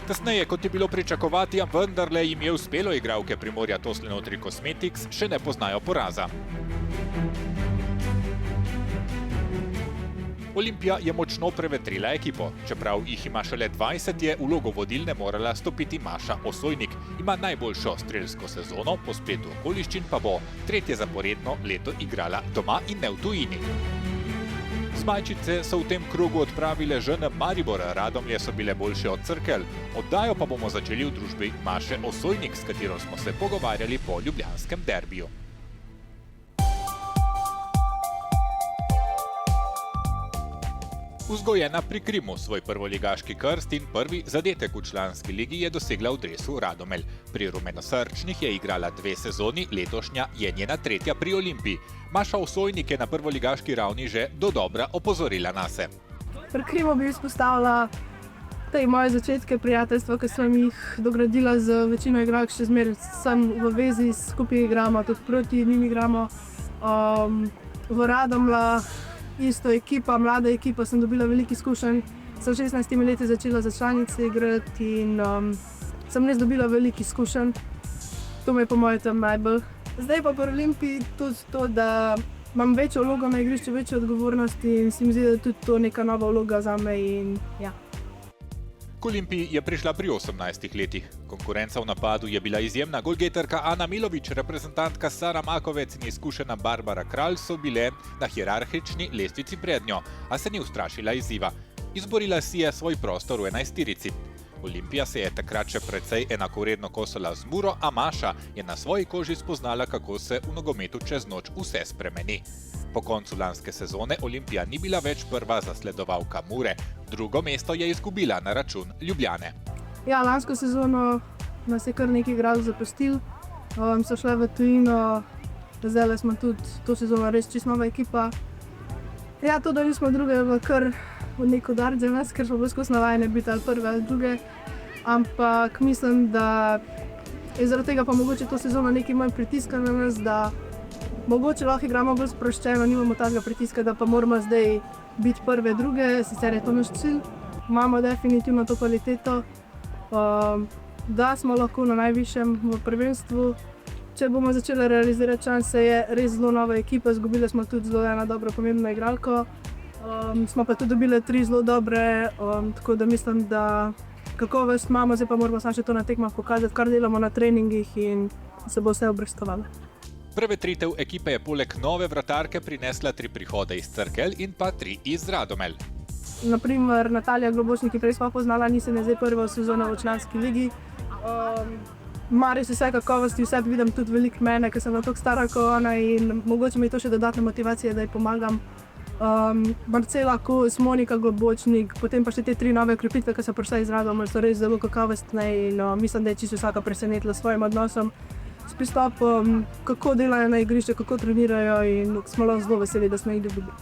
Kasneje, kot je bilo pričakovati, vendarle jim je uspelo, igralke Primorja Toslenotri Cosmetics še ne poznajo poraza. Olimpija je močno prevetrila ekipo. Čeprav jih ima šele 20, je vlogo vodilne morala stopiti Maša Osojnik. Ima najboljšo strelsko sezono, po spletu okoliščin pa bo tretje zaporedno leto igrala doma in ne v tujini. Zmajčice so v tem krogu odpravile ŽN Maribor, Radomlje so bile boljše od Cerkelj. Oddajo pa bomo začeli v družbi Maše Osojnik, s katero smo se pogovarjali po ljubljanskem derbiju. Vzgojena pri Krimu, svoj prvoligaški krst in prvi zadetek v članski ligi je dosegla v dresu Radomelj. Pri rumenosrčnih je igrala 2 sezoni, letošnja je njena 3. pri Olimpiji. Maša Osojnik je na prvoligaški ravni že dodobra opozorila nase. Pri Krimu bi izpostavila te moje začetke prijateljstva, ki sem jih dogradila z večino igralk, še zmeraj sem v vezi, skupaj igramo, tudi proti njim igramo. V Radomljah isto ekipa, mlada ekipa, sem dobila veliko izkušenj. Sem 16 leti začela za članice igrati in sem res dobila veliko izkušenj. To me je po mojem tam najbolj. Zdaj pa pri Olimpiji tudi to, da imam večjo vlogo na igrišču, večjo odgovornosti in se mi zdi, da je tudi to neka nova vloga zame in ja. K Olimpiji je prišla pri 18 letih. Konkurenca v napadu je bila izjemna. Golgeterka Ana Milović, reprezentantka Sara Makovec in izkušena Barbara Kralj so bile na hierarhični lestvici pred njo, a se ni ustrašila izziva. Izborila si je svoj prostor v 11-terici. Olimpija se je takrat še precej enakovredno kosala z Muro, a Maša je na svoji koži spoznala, kako se v nogometu čez noč vse spremeni. Po koncu lanske sezone Olimpija ni bila več prva zasledovalka Mure. Drugo mesto je izgubila na račun Ljubljane. Ja, lansko sezono nas je kar nekaj igralcev zapustilo. So šle v tujino, zdaj smo tudi to sezono res čisto nova ekipa. Ja, to, da nismo druge, je bilo kar nek udarec za nas, ker smo bili skozi navajene biti ali prve ali druge. Ampak mislim, da je zaradi tega pa mogoče to sezono nekaj manj pritiska na nas, da mogoče lahko igramo bolj sproščeno, nimamo takega pritiska, da pa moramo zdaj biti prve, druge, sicer je to naš cilj. Imamo definitivno to kvaliteto, da smo lahko na najvišjem v prvenstvu. Če bomo začeli realizirati šanse, je res zelo nova ekipa, izgubili smo tudi zelo eno dobro pomembno igralko. Smo pa tudi dobili 3 zelo dobre, tako da mislim, da kakovost imamo, zdaj pa moramo samo še to na tekmah pokazati, kar delamo na treningih in se bo vse obrestovalo. Prevetritev ekipe je poleg nove vratarke prinesla 3 prihode iz Cerkelj in pa 3 iz Radomelj. Naprimer, Natalija Globočnik, ki prej smo poznala, nisem je zdaj prva sezona v članski ligi. Mari se vse kakovosti, vse vidim tudi veliko mene, ker sem bila toliko stara kot ona in mogoče mi je to še dodatna motivacija, da ji pomagam. Marcela Kos, Monika Globočnik, potem pa še te 3 nove okrepitve, ki so prišle iz Radomelj, so res zelo kakovostne in mislim, da je čisto vsaka presenetila s svojim odnosom, s pristopom, kako delajo na igrišču, kako trenirajo in smo lahko zelo veseli, da smo jih dobili.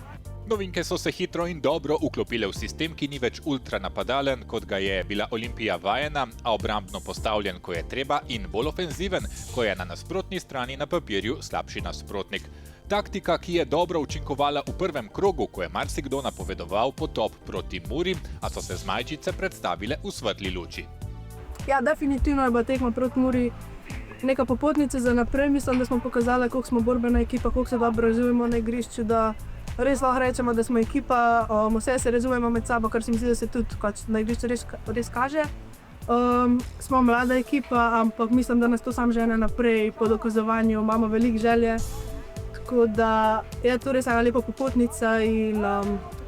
Novinke so se hitro in dobro vklopile v sistem, ki ni več ultranapadalen, kot ga je bila Olimpija vajena, a obrambno postavljen, ko je treba, in bolj ofenziven, ko je na nasprotni strani na papirju slabši nasprotnik. Taktika, ki je dobro učinkovala v prvem krogu, ko je marsikdo napovedoval potop proti Muri, a so se Zmajčice predstavile v svetli luči. Ja, definitivno je bila tekma proti Muri neka popotnica za naprej. Mislim, da smo pokazali, koliko smo borbena ekipa, koliko se dobro razumemo na igrišču, da res lahko rečemo, da smo ekipa, vse se razumemo med sabo, kar se mi zdi, da se tudi na igrišču res kaže. Smo mlada ekipa, ampak mislim, da nas to sam žene naprej po dokazovanju, imamo veliko želje. Tako da je to res ena lepa popotnica in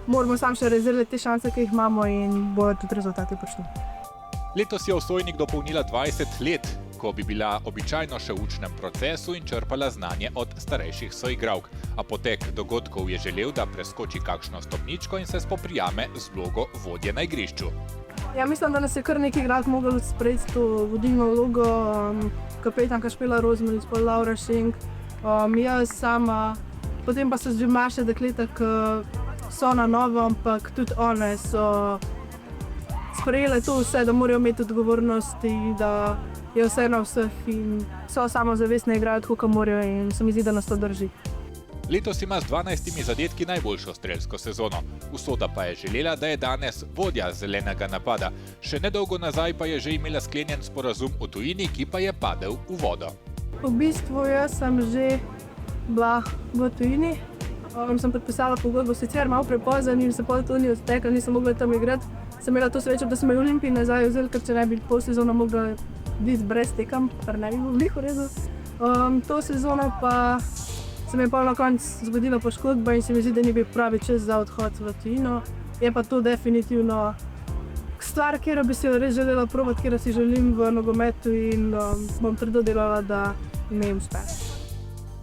moramo sam še razdeliti te šanse, ki jih imamo in bojo tudi rezultati prišli. Letos je Osojnik dopolnila 20 let, ko bi bila običajno še v učnem procesu in črpala znanje od starejših soigralk. A potek dogodkov je želel, da preskoči kakšno stopničko in se spoprijame z vlogo vodje na igrišču. Ja, mislim, da nas je kar nekaj igralk moglo sprejeti to vodilno vlogo. Kapetanka Špela Rozmanič, pa Laura Šenk, jaz sama, potem pa so že mlajše dekleta, ki so na novo, ampak tudi one so sprejele to vse, da morajo imeti odgovornosti, da je vse na vseh in so samozavestne igrajo tako, kot morajo in se mi zdi, da nas to drži. Letos ima z 12 zadetki najboljšo strelsko sezono. Usoda pa je želela, da je danes vodja zelenega napada. Še nedolgo nazaj pa je že imela sklenjen sporazum o tujini, ki pa je padel v vodo. V bistvu jaz sem že bila v tujini. Sem podpisala pogodbo, sicer malo prepozen in se pol to ni odtekla, nisem mogla tam igrati. Sem imela to srečo, da sem v Olimpiji nazaj vzela, ker če ne bi pol sezono mogla biti brez tekem, kar ne bi bilo v redu. To sezono pa se mi je pol na koncu zgodila poškodba in se mi zdi, da ni bil pravi čas za odhod v tujino. Je pa to definitivno stvar, kjer bi si jo res želela probati, kjer si želim v nogometu in bom trdo delala, da mi uspe.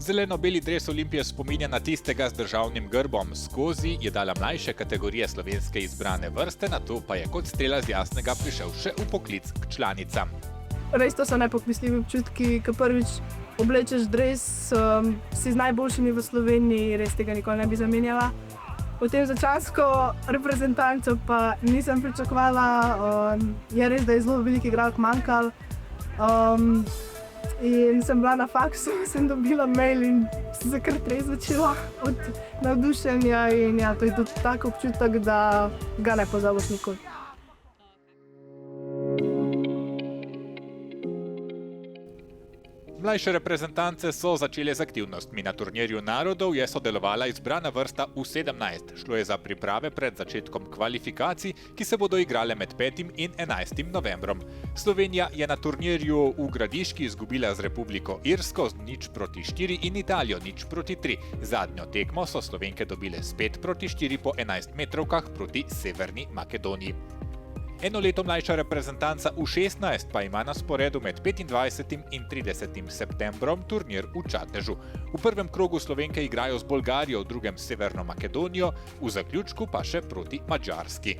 Zeleno-beli dres Olimpije spominja na tistega z državnim grbom. Skozi je dala mlajše kategorije slovenske izbrane vrste, nato pa je kot strela z jasnega prišel še v poklic k članicam. Res to so nepopustljivi občutki, ko prvič oblečeš dres, si z najboljšimi v Sloveniji, res tega nikoli ne bi zamenjala. Potem začasno reprezentanco pa nisem pričakovala, je res, da je zelo veliko igralk manjkalo. In sem bila na faksu, sem dobila mail in sem se kar res začela od navdušenja in ja, to je tudi tak občutek, da ga ne pozabiš nikoli. Mlajše reprezentance so začele z aktivnostmi. Na turnirju narodov je sodelovala izbrana vrsta U17. Šlo je za priprave pred začetkom kvalifikacij, ki se bodo igrale med 5. in 11. novembrom. Slovenija je na turnirju v Gradiški izgubila z Republiko Irsko z 0:4 in Italijo 0:3. Zadnjo tekmo so Slovenke dobile s 5:4 po 11 metrovkah proti Severni Makedoniji. Eno leto mlajša reprezentanca U16 pa ima na sporedu med 25. in 30. septembrom turnir v Čatežu. V prvem krogu Slovenke igrajo z Bolgarijo, v drugem s Severno Makedonijo, v zaključku pa še proti Madžarski.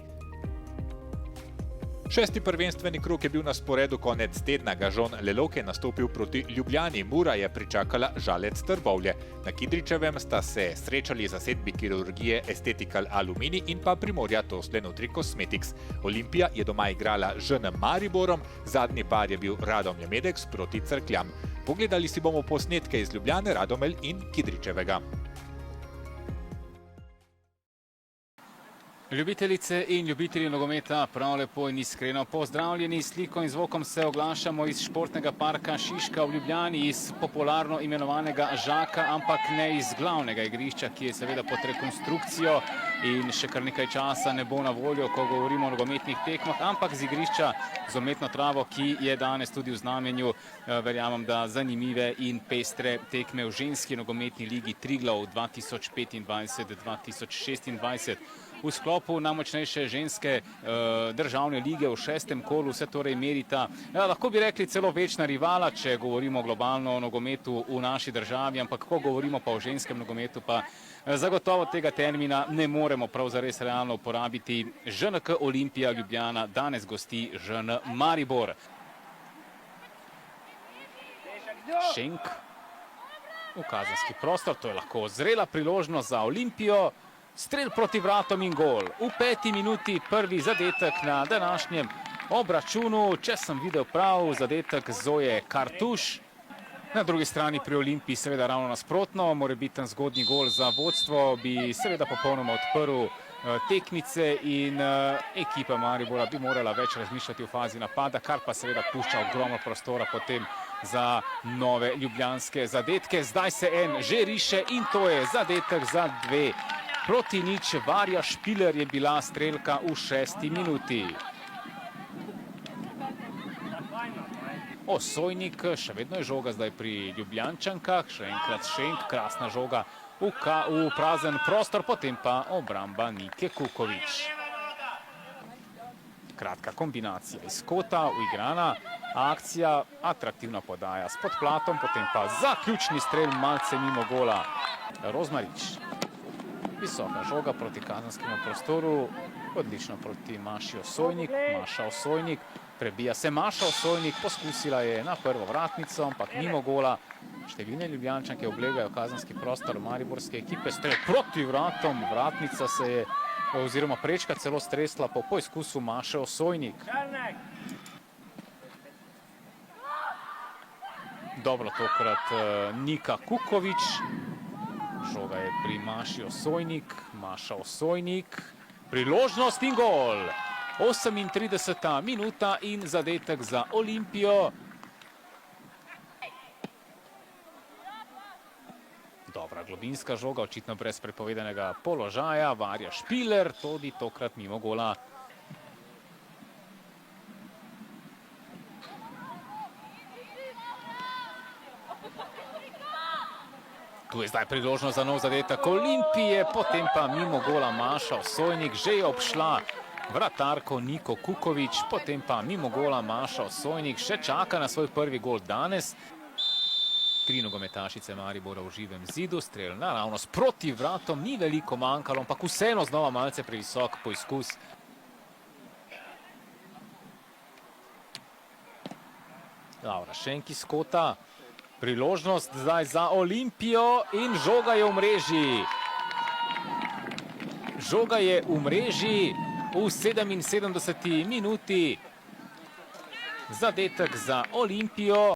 6. prvenstveni krog je bil na sporedu konec tedna. Gažon Lelok je nastopil proti Ljubljani, Mura je pričakala Žalec Trbovlje. Na Kidričevem sta se srečali zasedbi kirurgije Esthetical Alumini in pa Primorja Tosle Nutri Cosmetics. Olimpija je doma igrala z ŽN Mariborom, zadnji par je bil Radomlje Medex proti Cerkljam. Pogledali si bomo posnetke iz Ljubljane, Radomelj in Kidričevega. Ljubitelice in ljubitelji nogometa, prav lepo in iskreno pozdravljeni. S sliko in zvokom se oglašamo iz športnega parka Šiška v Ljubljani, iz popularno imenovanega Žaka, ampak ne iz glavnega igrišča, ki je seveda pod rekonstrukcijo in še kar nekaj časa ne bo na voljo, ko govorimo o nogometnih tekmah, ampak z igrišča z umetno travo, ki je danes tudi v znamenju, verjamem, da zanimive in pestre tekme v ženski nogometni ligi Triglav 2025-2026. V sklopu najmočnejše ženske državne lige v 6. kolu se torej merita, lahko bi rekli celo večna rivala, če govorimo globalno o nogometu v naši državi, ampak ko govorimo pa o ženskem nogometu, pa zagotovo tega termina ne moremo prav zares realno uporabiti. ŽNK Olimpija Ljubljana danes gosti ŽN Maribor. Šenk v kazenski prostor, to je lahko zrela priložnost za Olimpijo. Strel proti vratom in gol. V 5. minuti prvi zadetek na današnjem obračunu. Če sem videl prav, zadetek Zoje Kartuš. Na drugi strani pri Olimpiji seveda ravno nasprotno. Morebiten zgodnji gol za vodstvo bi seveda popolnoma odprl tekmice in ekipa Maribora bi morala več razmišljati v fazi napada, kar pa seveda pušča ogromno prostora potem za nove ljubljanske zadetke. Zdaj se en že riše in to je zadetek za 2. Proti nič. Varja Špiler je bila strelka v 6. minuti. Osojnik, še vedno je žoga zdaj pri Ljubljančankah, še enkrat Šenk, krasna žoga v prazen prostor, potem pa obramba Nike Kukovič. Kratka kombinacija iz kota, uigrana akcija, atraktivna podaja s podplatom, potem pa zaključni strel malce mimo gola. Rozmarič. Visoka žoga proti kazenskemu prostoru, odlično proti Maši Osojnik. Maša Osojnik, prebija se Maša Osojnik, poskusila je na prvo vratnico, ampak mimo gola. Številne Ljubljančanke oblegajo kazenski prostor mariborske ekipe. Strel proti vratom, vratnica se je, oziroma prečka celo stresla po poizkusu Maše Osojnik. Dobro tokrat Nika Kukovič. Žoga je pri Maši Osojnik, Maša Osojnik, priložnost in gol. 38. minuta in zadetek za Olimpijo. Dobra globinska žoga, očitno brez prepovedanega položaja. Varja Špiler, tudi tokrat mimo gola. Tu je zdaj priložnost za nov zadetek Olimpije, potem pa mimo gola Maša Osojnik, že je obšla vratarko Niko Kukovič, potem pa mimo gola Maša Osojnik, še čaka na svoj prvi gol danes. 3 nogometašice Maribora v živem zidu, strel naravnost proti vratom, ni veliko manjkalo, ampak vseeno znova malce previsok poizkus. Laura Šenk iz kota. Priložnost zdaj za Olimpijo in žoga je v mreži. Žoga je v mreži v 77. minuti. Zadetek za Olimpijo.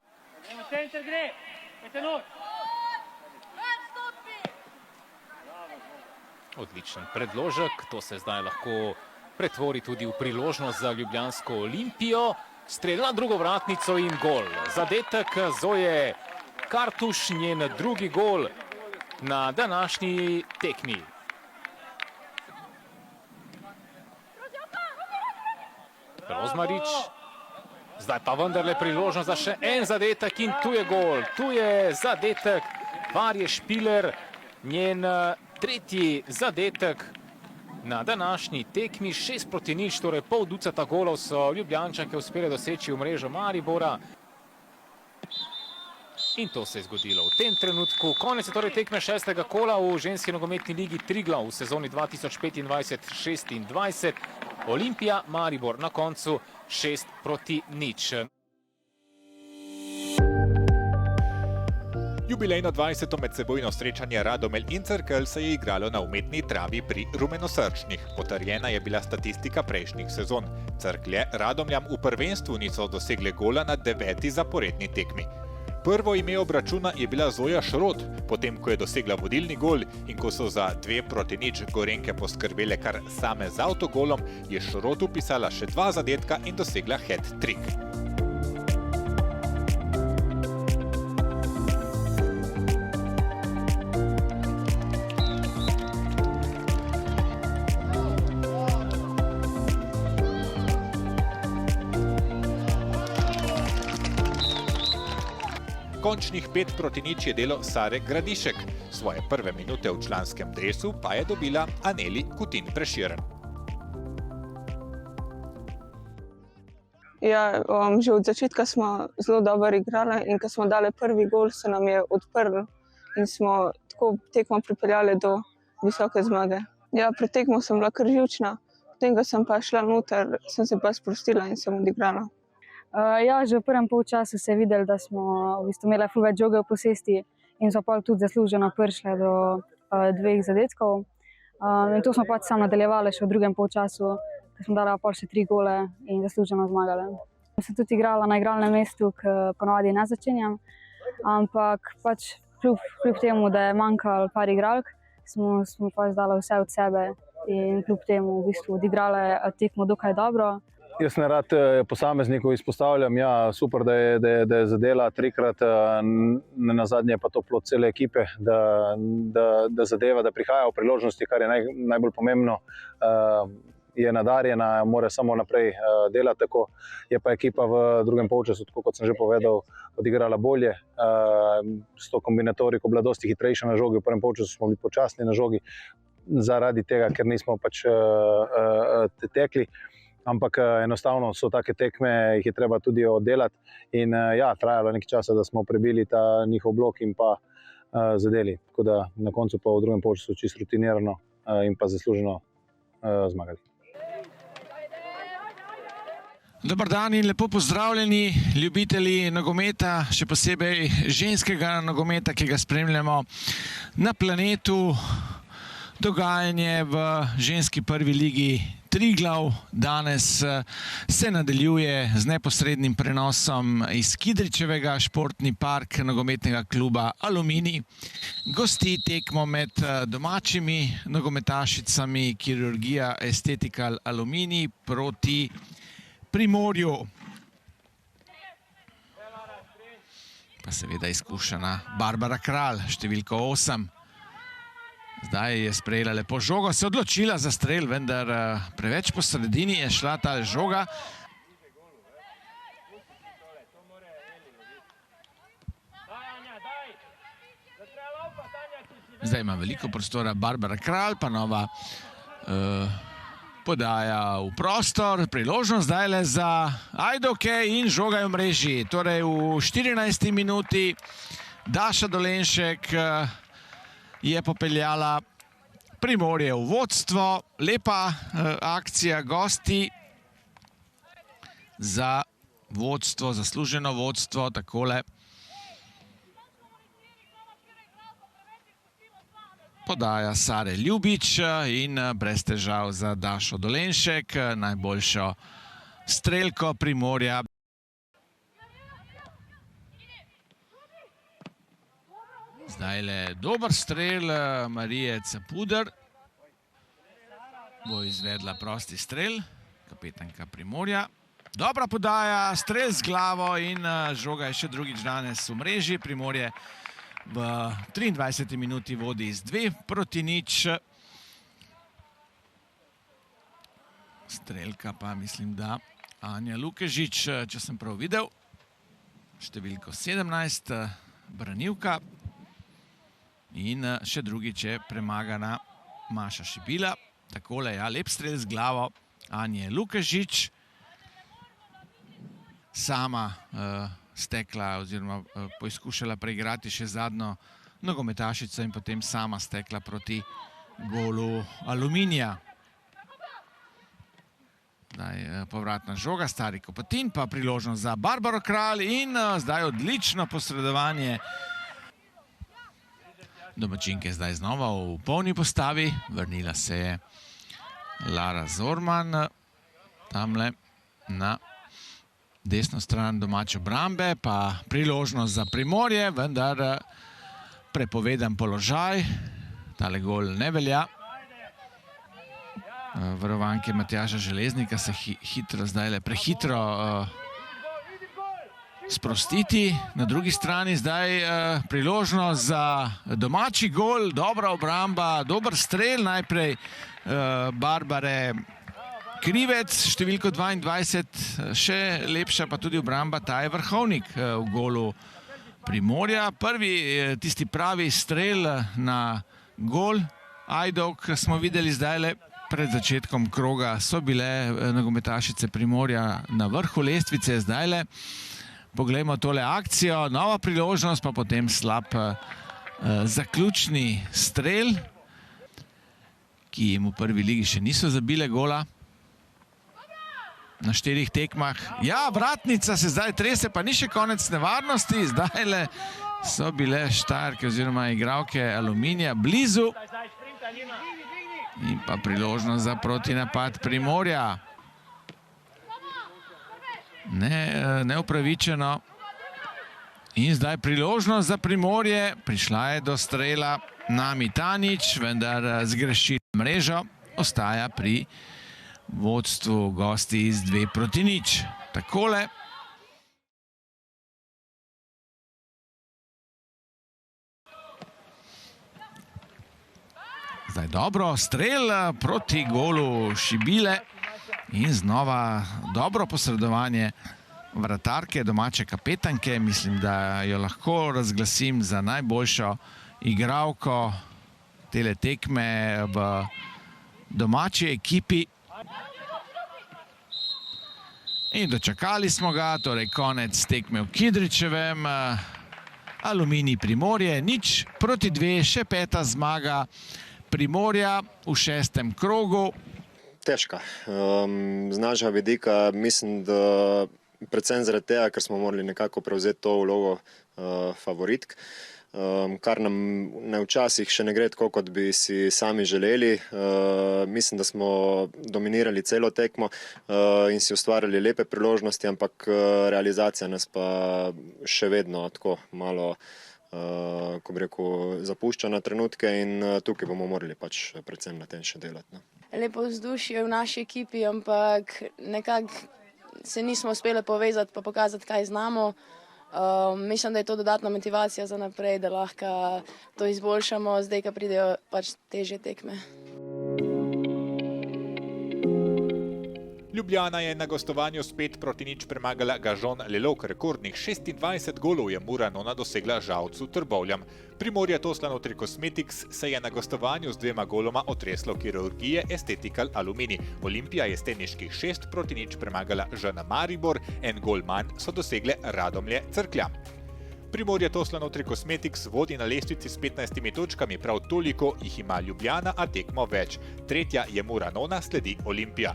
Odličen predložek, to se zdaj lahko pretvori tudi v priložnost za ljubljansko Olimpijo. Strel na drugo vratnico in gol. Zadetek Zoje Kartuš, njen drugi gol na današnji tekmi. Rozmarič, zdaj pa vendarle priložnost za še en zadetek in tu je gol. Tu je zadetek Varje Špiler, njen tretji zadetek na današnji tekmi. 6-0, torej pol ducata golov so Ljubljančanke uspele doseči v mrežo Maribora. In to se je zgodilo v tem trenutku. Konec je torej tekme 6. kola v ženski nogometni ligi Triglav v sezoni 2025-26. Olimpija, Maribor na koncu 6-0. Jubilejno 20. medsebojno srečanje Radomelj in Cerkelj se je igralo na umetni travi pri rumenosrčnih. Potrjena je bila statistika prejšnjih sezon. Cerklje Radomljam v prvenstvu niso dosegle gola na 9. zaporedni tekmi. Prvo ime obračuna je bila Zoja Šrot, potem ko je dosegla vodilni gol in ko so za 2-0 Gorenjke poskrbele kar same z avtogolom, je Šrot upisala še 2 zadetka in dosegla hat-trick. Končnih 5-0 je delo Sare Gradišek. Svoje prve minute v članskem dresu pa je dobila Aneli Kutin Prešeren. Ja, že od začetka smo zelo dobro igrali in ko smo dali prvi gol, se nam je odprl in smo tako tekmo pripeljali do visoke zmage. Ja, pred tekmo sem bila kar živčna, potem ko sem pa šla noter, sem se pa sprostila in sem odigrala. Ja, že v prvem polčasu se je videlo, da smo v bistvu imeli ful več žoge v posesti in so pa tudi zasluženo prišle do 2 zadetkov. In to smo pač sam nadaljevali še v drugem polčasu, ko smo dali pa še 3 gole in zasluženo zmagali. Sem tudi igrala na igralnem mestu, ki ponavadi ne začenjam, ampak pač kljub temu, da je manjkalo par igralk, smo pač dali vse od sebe in kljub temu v bistvu odigrali tekmo dokaj dobro. Jaz ne rad posameznikov izpostavljam, ja, super, da je zadela 3-krat, nazadnje pa to plod cele ekipe, da zadeva, da prihaja v priložnosti, kar je najbolj pomembno. Je nadarjena, mora samo naprej delati tako. Je pa ekipa v drugem polčasu, tako kot sem že povedal, odigrala bolje. S to kombinatoriko bila dosti hitrejša na žogi, v prvem polčasu smo bili počasni na žogi, zaradi tega, ker nismo pač tekli. Ampak enostavno so take tekme, jih je treba tudi oddelati in ja, trajalo nekaj časa, da smo prebili ta njihov blok in pa zadeli. Tako da na koncu pa v drugem polčasu čisto rutinirano in pa zasluženo zmagali. Dobar dan in lepo pozdravljeni ljubitelji nogometa, še posebej ženskega nogometa, ki ga spremljamo na Planetu. Dogajanje v ženski prvi ligi Triglav danes se nadaljuje z neposrednim prenosom iz Kidričevega, športni park nogometnega kluba Aluminij. Gosti tekmo med domačimi nogometašicami Kirurgija Estetikal Aluminij proti Primorju. Pa seveda izkušena Barbara Kralj, številko 8. Zdaj je sprejela lepo žogo, se odločila za strel, vendar preveč po sredini je šla ta žoga. Zdaj ima veliko prostora Barbara Kralj, pa nova podaja v prostor. Priložnost zdaj le za Ajdoke in žoga je v mreži. Torej v 14. minuti Daša Dolenšek je popeljala Primorje v vodstvo. Lepa akcija gosti za vodstvo, zasluženo vodstvo, takole. Podaja Sare Ljubič in brez težav za Dašo Dolenšek, najboljšo strelko Primorja. Zdaj le dober strel Marije Capuder. Bo izvedla prosti strel, kapetanka Primorja. Dobra podaja, strel z glavo in žoga je še drugič danes v mreži. Primorje v 23. minuti vodi z 2-0. Strelka pa mislim, da Anja Lukežič, če sem prav videl. Številko 17, branilka. In še drugič je premagana Maša Šibila. Takole, ja, lep strel z glavo Anje Lukežič. Sama stekla oziroma poizkušala preigrati še zadnjo nogometašico in potem sama stekla proti golu Aluminija. Zdaj povratna žoga, Stari Kopatin, pa priložnost za Barbaro Kralj in zdaj odlično posredovanje domačinke zdaj znova v polni postavi. Vrnila se je Lara Zorman tamle na desno stran domače obrambe, pa priložnost za Primorje, vendar prepovedan položaj. Tale gol ne velja. Varovanke Matjaža Železnika se prehitro sprostiti. Na drugi strani zdaj priložnost za domači gol, dobra obramba, dober strel najprej Barbare Krivec, številko 22, še lepša pa tudi obramba Taje Vrhovnik v golu Primorja. Prvi, tisti pravi strel na gol Ajdovk smo videli zdajle. Pred začetkom kroga so bile nogometašice Primorja na vrhu lestvice, zdajle. Poglejmo tole akcijo, nova priložnost, pa potem slab zaključni strel, ki jim v prvi ligi še niso zabile gola na 4 tekmah. Ja, vratnica se zdaj trese, pa ni še konec nevarnosti, zdajle so bile Štajerke oziroma igralke Aluminija blizu. In pa priložnost za protinapad Primorja. Neupravičeno. In zdaj priložnost za Primorje. Prišla je do strela Nami Tanič, vendar zgreši mrežo. Ostaja pri vodstvu gosti z 2-0. Takole. Zdaj dobro, strel proti golu Šibile in znova dobro posredovanje vratarke, domače kapetanke. Mislim, da jo lahko razglasim za najboljšo igralko tele tekme v domači ekipi. In dočakali smo ga, torej konec tekme v Kidričevem. Aluminij Primorje 0-2, še 5. zmaga Primorja v 6. krogu. Težka. Z našega vidika mislim, da predvsem zaradi tega, ker smo morali nekako prevzeti to vlogo favoritk, kar nam včasih še ne gre tako, kot bi si sami želeli. Mislim, da smo dominirali celo tekmo in si ustvarjali lepe priložnosti, ampak realizacija nas pa še vedno tako malo, ko bi rekel, zapušča na trenutke in tukaj bomo morali pač predvsem na tem še delati. Lepo vzdušje v naši ekipi, ampak nekako se nismo uspeli povezati pa pokazati, kaj znamo. Mislim, da je to dodatna motivacija za naprej, da lahko to izboljšamo, zdaj, ko pridejo pač težje tekme. Ljubljana je na gostovanju s 5-0 premagala Gažon Lelog, rekordnih 26 golov je Mura Nona dosegla Žalcu Trbovljam. Primorje Toslanotri Cosmetics se je na gostovanju z 2 goloma otreslo kirurgije Estetical Alumini. Olimpija je s teniških 6-0 premagala ŽN Maribor, 1 gol manj so dosegle Radomlje Cerklja. Primorje Toslanotri Cosmetics vodi na lestvici s 15 točkami, prav toliko jih ima Ljubljana, a tekmo več. Tretja je Mura Nona, sledi Olimpija.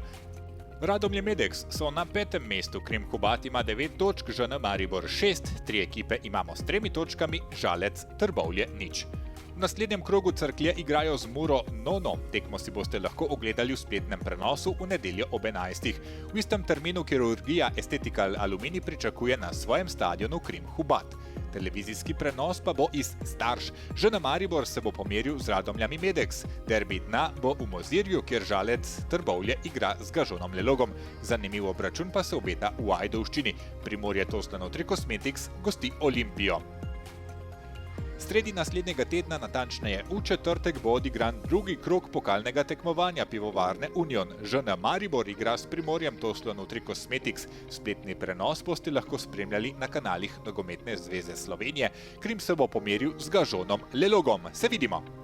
Radomlje Medex so na 5. mestu, Krim Hubat ima 9 točk, ŽN Maribor 6, 3 ekipe imamo s 3 točkami, Žalec, Trbovlje 0. V naslednjem krogu Cerklje igrajo z Muro Nono. Tekmo si boste lahko ogledali v spletnem prenosu v nedeljo ob 11. V istem terminu kirurgija Estetical Alumini pričakuje na svojem stadionu Krim Hubat. Televizijski prenos pa bo iz Starš. ŽN Maribor se bo pomeril z Radomljami Medex. Derbi dna bo v Mozirju, kjer Žalec Trbovlje igra z Gažonom Lelogom. Zanimiv obračun pa se obeta v Ajdovščini. Primorje Toslanotri Cosmetics gosti Olimpijo. Sredi naslednjega tedna, natančneje v četrtek, bo odigran drugi krog pokalnega tekmovanja Pivovarne Union. ŽN Maribor igra s Primorjem Toslanotri Cosmetics. Spletni prenos boste lahko spremljali na kanalih Nogometne zveze Slovenije. Krim se bo pomeril z Gažonom Lelogom. Se vidimo!